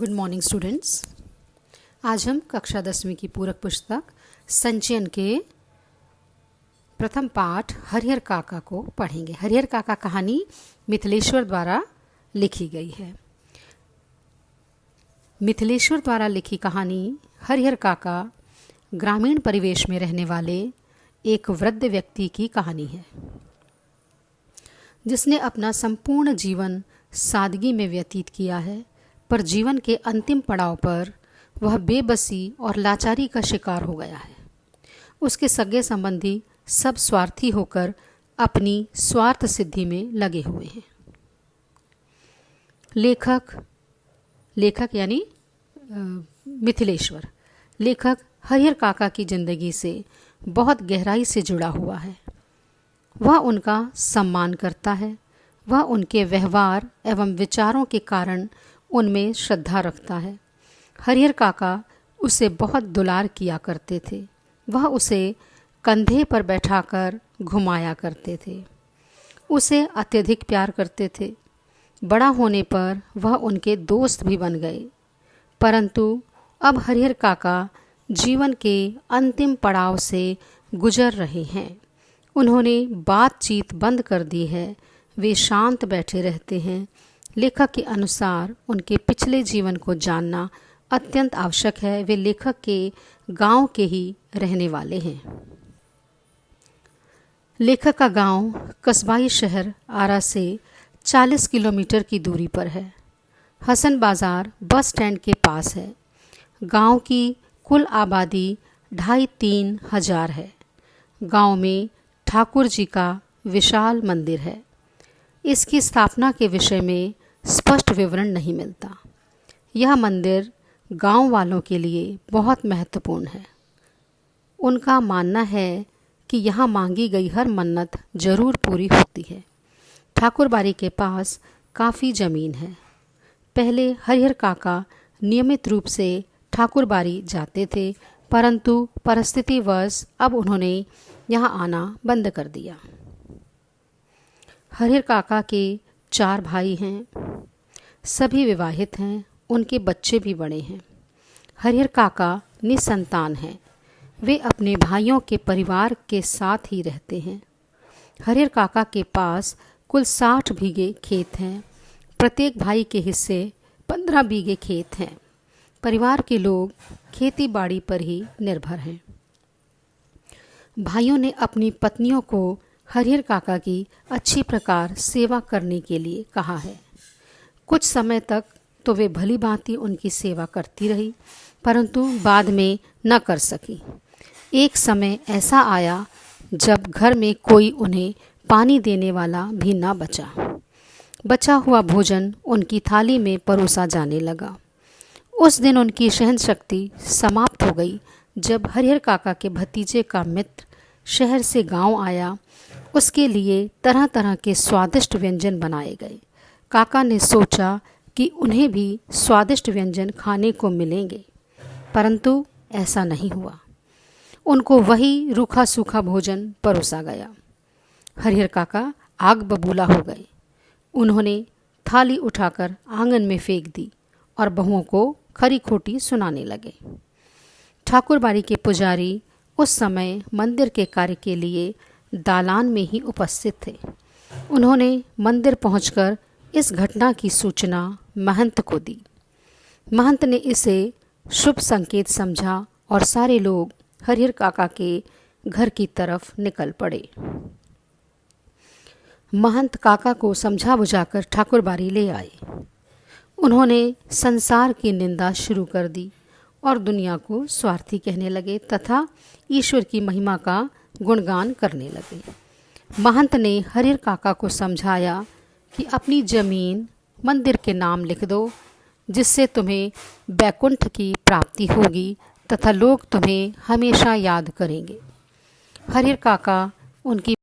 Good morning students. आज हम कक्षा 10वीं की पूरक पुस्तक संचयन के प्रथम पाठ हरिहर काका को पढ़ेंगे। हरिहर काका कहानी मिथिलेश्वर द्वारा लिखी गई है। मिथिलेश्वर द्वारा लिखी कहानी हरिहर काका ग्रामीण परिवेश में रहने वाले एक वृद्ध व्यक्ति की कहानी है, जिसने अपना संपूर्ण जीवन सादगी में व्यतीत किया है, पर जीवन के अंतिम पड़ाव पर वह बेबसी और लाचारी का शिकार हो गया है। उसके सगे संबंधी सब स्वार्थी होकर अपनी स्वार्थ सिद्धि में लगे हुए हैं। लेखक यानी मिथिलेश्वर लेखक हरिहर काका की जिंदगी से बहुत गहराई से जुड़ा हुआ है। वह उनका सम्मान करता है। वह उनके व्यवहार एवं विचारों के कारण उनमें श्रद्धा रखता है। हरिहर काका उसे बहुत दुलार किया करते थे। वह उसे कंधे पर बैठाकर घुमाया करते थे। उसे अत्यधिक प्यार करते थे। बड़ा होने पर वह उनके दोस्त भी बन गए। परंतु अब हरिहर काका जीवन के अंतिम पड़ाव से गुजर रहे हैं। उन्होंने बातचीत बंद कर दी है। वे शांत बैठे रहते हैं। लेखक के अनुसार उनके पिछले जीवन को जानना अत्यंत आवश्यक है। वे लेखक के गांव के ही रहने वाले हैं। लेखक का गांव कस्बाई शहर आरा से 40 किलोमीटर की दूरी पर है। हसन बाजार बस स्टैंड के पास है। गांव की कुल आबादी 2,500-3 हजार है। गांव में ठाकुर जी का विशाल मंदिर है। इसकी स्थापना के विषय में स्पष्ट विवरण नहीं मिलता। यह मंदिर गांव वालों के लिए बहुत महत्वपूर्ण है। उनका मानना है कि यहाँ मांगी गई हर मन्नत जरूर पूरी होती है। ठाकुरबाड़ी के पास काफ़ी ज़मीन है। पहले हरिहर काका नियमित रूप से ठाकुरबाड़ी जाते थे, परंतु परिस्थितिवश अब उन्होंने यहाँ आना बंद कर दिया। हरिहर काका के 4 भाई हैं। सभी विवाहित हैं। उनके बच्चे भी बड़े हैं। हरिहर काका निसंतान हैं। वे अपने भाइयों के परिवार के साथ ही रहते हैं। हरिहर काका के पास कुल 60 बीघे खेत हैं। प्रत्येक भाई के हिस्से 15 बीघे खेत हैं। परिवार के लोग खेती बाड़ी पर ही निर्भर हैं। भाइयों ने अपनी पत्नियों को हरिहर काका की अच्छी प्रकार सेवा करने के लिए कहा है। कुछ समय तक तो वे भली भांति उनकी सेवा करती रही, परंतु बाद में न कर सकी। एक समय ऐसा आया जब घर में कोई उन्हें पानी देने वाला भी न बचा। बचा हुआ भोजन उनकी थाली में परोसा जाने लगा। उस दिन उनकी सहन शक्ति समाप्त हो गई। जब हरिहर काका के भतीजे का मित्र शहर से गांव आया, उसके लिए तरह तरह के स्वादिष्ट व्यंजन बनाए गए। काका ने सोचा कि उन्हें भी स्वादिष्ट व्यंजन खाने को मिलेंगे, परंतु ऐसा नहीं हुआ। उनको वही रूखा सूखा भोजन परोसा गया। हरिहर काका आग बबूला हो गए। उन्होंने थाली उठाकर आंगन में फेंक दी और बहुओं को खरी खोटी सुनाने लगे। ठाकुरबाड़ी के पुजारी उस समय मंदिर के कार्य के लिए दालान में ही उपस्थित थे। उन्होंने मंदिर पहुंचकर इस घटना की सूचना महंत को दी। महंत ने इसे शुभ संकेत समझा और सारे लोग हरिहर काका के घर की तरफ निकल पड़े। महंत काका को समझा बुझाकर ठाकुरबाड़ी ले आए। उन्होंने संसार की निंदा शुरू कर दी और दुनिया को स्वार्थी कहने लगे तथा ईश्वर की महिमा का गुणगान करने लगे। महंत ने हरिहर काका को समझाया कि अपनी जमीन मंदिर के नाम लिख दो, जिससे तुम्हें बैकुंठ की प्राप्ति होगी तथा लोग तुम्हें हमेशा याद करेंगे। हरिहर काका उनकी